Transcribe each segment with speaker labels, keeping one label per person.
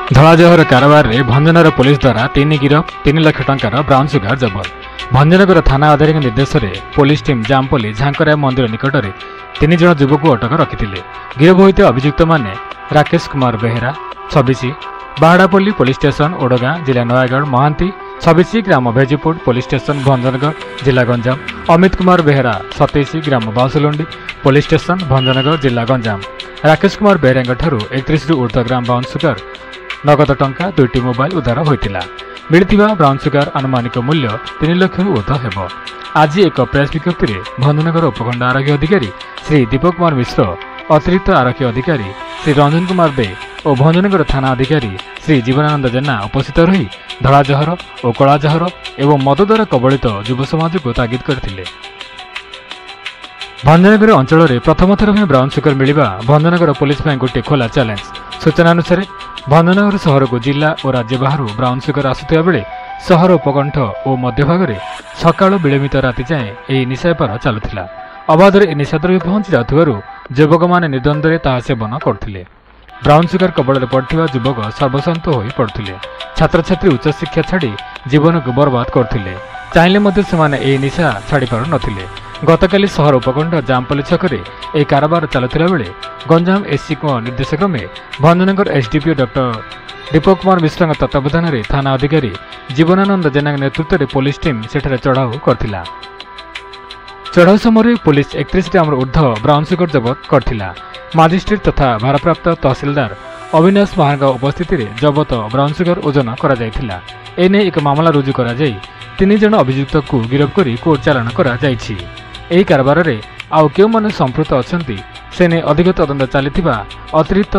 Speaker 1: धलाजहर कारबार में भंजनगर पुलिस द्वारा 3 गिरफ 3 लाख टंकार ब्राउन सुगार जबत। भंजनगर थाना अधिकारी निर्देश में पुलिस टीम जामपल्ली झांकरा मंदिर निकट में 3 जन युवक को अटक रखी। गिरफ होता अभियुक्त माने राकेश कुमार बेहेरा 26 बाहाड़ापल्ली पुलिस स्टेशन ओडगाँ जिला नयागढ़, महांती 26 ग्राम भेजीपुर पुलिस स्टेशन भंजनगर जिला गंजाम, अमित कुमार बेहेरा 27 ग्राम बाउसलुंडी पुलिस स्टेशन भंजनगर जिला गंजाम। राकेश कुमार बेहेरा 31 रु ऊर्ध्व ग्राम ब्राउन सुगार नगद टंका 2टी मोबाइल उद्धार होता। मिलता ब्राउन सुगार आनुमानिक मूल्य 3 लाख रु ऊर्ध्व हेब। आज एक प्रेस विज्ञप्ति में भंजनगर उपखंड आरक्षी अधिकारी श्री दीपक कुमार मिश्र, अतिरिक्त आरक्षी अधिकारी श्री रंजन कुमार दे और भंजनगर थाना अधिकारी श्री जीवनानंद जेना उपस्थित रही धलाजहर और कलाजहर एवं मद द्वारा कबलित युव समाज को तागिद करथिले। भंजनगर अंचल में प्रथम थर में ब्राउन सुगार मिलवा भंजनगर पुलिस गोटे खोला चैलेंज। सूचना अनुसार भंजनगर सहर को जिला और राज्य बाहर ब्राउन सुगार आसुवा बेले सहर उपकंठ और मध्यभाग सका विलंबित राति जाए यह निशा बेपार चलुला। अबाधर ए निशाद्रव्य पहुंची जाथुवारु युवक मैंने निर्द्वंद्व ता सेवन करथिले। ब्राउन सुगार कबल पड़ता युवक सर्वशांत हो पड़ुले। छात्र छात्री उच्च शिक्षा छाड़ी जीवन को बर्बाद करथिले। चाहिले से निशा छाड़ी पार नथिले। गतकाली सहर उपखंड जामपल्ली छकरे यह कारबार चलुला बेले गंजाम एससी निर्देश क्रमे भंजनगर एसडीपीओ डॉक्टर दीपक कुमार मिश्र तत्वावधान में थाना अधिकारी जीवनानंद जेना नेतृत्व में पुलिस टीम सेठारे चढ़ाऊ करथिला। चढ़ाऊ समय पुलिस 31 ग्राम ऊर्ध्व ब्राउन सुगार जबत करथिला। मजिस्ट्रेट तथा भारप्राप्त तहसिलदार अविनाश महांगा उपस्थित में जबत ब्राउन सुगार ओजन करा जायथिला। एने एक मामला रुजु करा जाई 3 जन अभियुक्त को गिरफ्त कर कोर्ट चालाण करा जायछि। एही कारबार में आउ केउ माने संपृक्त अछंती सेने अधिक तदंत चलिथिबा अतिरिक्त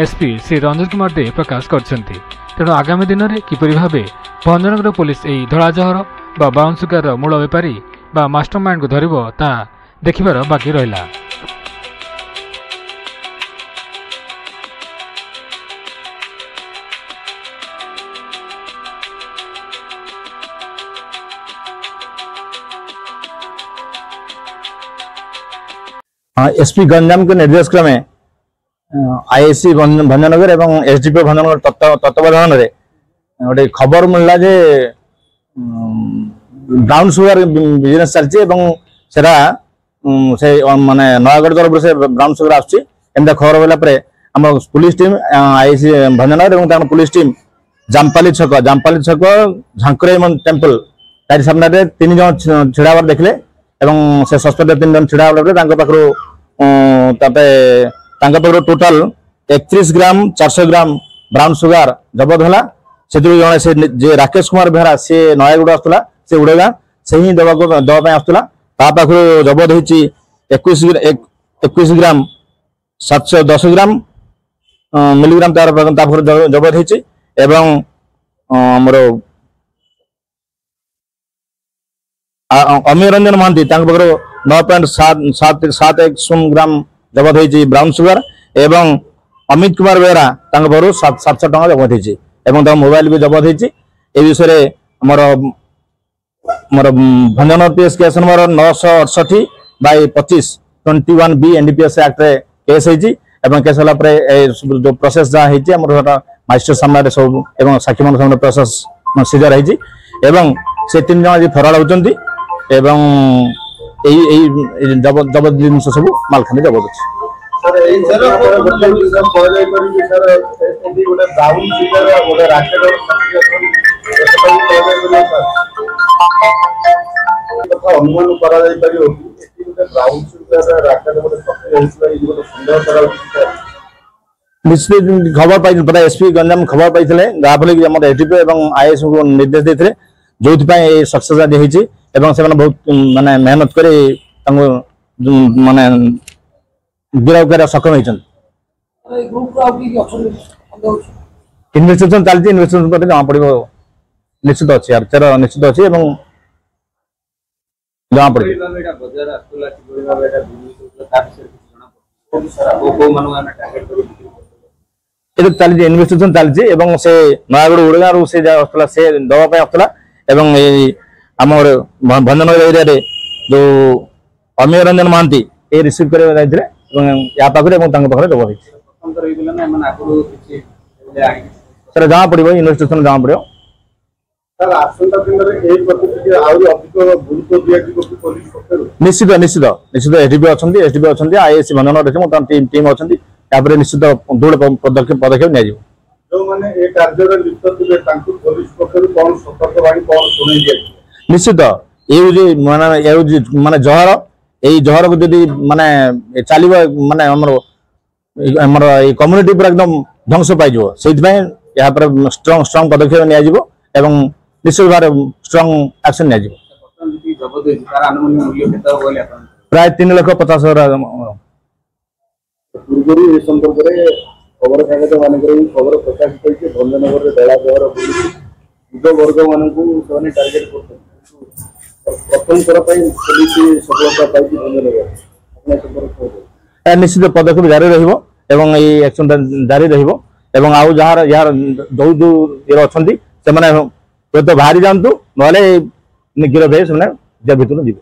Speaker 1: एसपी श्री रंजन कुमार दे प्रकाश करछंती। तेणु आगामी दिन में किपरि भाबे भंजनगर पुलिस एही धलाजहर बा ब्राउन सुगार मूल बेपारी बा मास्टरमाइंड को धरिबो ता देखिबार बाकी रहिला।
Speaker 2: एसपी गंजाम के निर्देश क्रमे आईएससी भंजनगर एवं एसडीपीओ भंजनगर तत्वावधान में गोटे खबर मिलला जे ब्राउन सुगार बिजनेस चलती से माने नयागढ़ तरफ से ब्राउन सुगार आसता खबर मिलला आम पुलिस टीम आईएससी भंजनगर और पुलिस टीम जामपल्ली छक झांकरा टेम्पल तारी सामने 3 जन छिड़ाबार देखले एवं से सस्पेक्ट 3 जन छिड़ाबार टोटाल 31 ग्राम 400 ग्राम ब्राउन सुगार जबत है। से जड़े राकेश कुमार बेहरा सी नयागढ़ आसला से उड़ेगा से ही दवाई आसला पाखु जबत होती 21 ग्राम 710 ग्राम मिलीग्राम तार जबत होती आमर अमीय रंजन महांती 9.710 ग्राम जबत होती ब्राउन सुगार एवं अमित कुमार बेहरा 700 टका जबत होती मोबाइल भी जबत होती। ए विषय मोर Bhanjanagar PS case number 968/25 21B NDPS act रे केस होती केस होला जो प्रोसेस जहाँ होती मजिस्ट्रेट सामने सब एवं साक्षी मान सामने प्रोसेस सीजर होती से 3 जन आज फरार होती जबत जिन सब मालखानी जबत अच्छी। निश्चित खबर पाई एसपी गंजाम खबर पाई जहाँफल एसडीपीओ और आईएएस को निर्देश देते जो सक्सेस आज होती बहुत माने मेहनत कर माने गिरफ्त कर सक्षम होती। इन्वेस्टिगेशन चलती इन्वेस्टिगेशन पर जमा पड़ो निश्चित अच्छी यार निश्चित अच्छी जमा पड़ चलती इन्वेस्टिगेशन चलती से नयागढ़ उड़गाँ से दवाई आसला आमर भंजनगर एरिया जो अमीय रंजन महांती ये रिसीव कर या पाखे जबत ସେଟା ଜଣା ପଡିବ, ଇନଭେଷ୍ଟିଗେସନ ଜଣା ପଡିବ। निश्चित निश्चित निश्चित एसडीपी अच्छा आईएससी भंजनगर अच्छे टीम अच्छा यापर निश्चित दृढ़ पदक्षेप निजी निश्चित माने जहर यही जहर को जदि माने चलो माने कम्युनिटी पूरा एकदम ध्वंस पाई स्ट्रॉन्ग स्ट्रॉन्ग पदक्षेप निजी एवं निश्चित भाव स्ट्रॉन्ग एक्शन निजी प्राय 3,50,000
Speaker 3: पूर्व संपर्क में खबर कागज मानक खबर प्रकाशित होती भंजनगर दला जहर युग वर्ग मान टार्गेट कर प्रथम थर पुलिस सफलता पाई भंजनगर
Speaker 2: निश्चित पदक्षेप जारी रही एक्शन जारी रही आउ जार यार जो जो ये अच्छा से बाहरी जातु ना गिरफ है जेल भितर जी।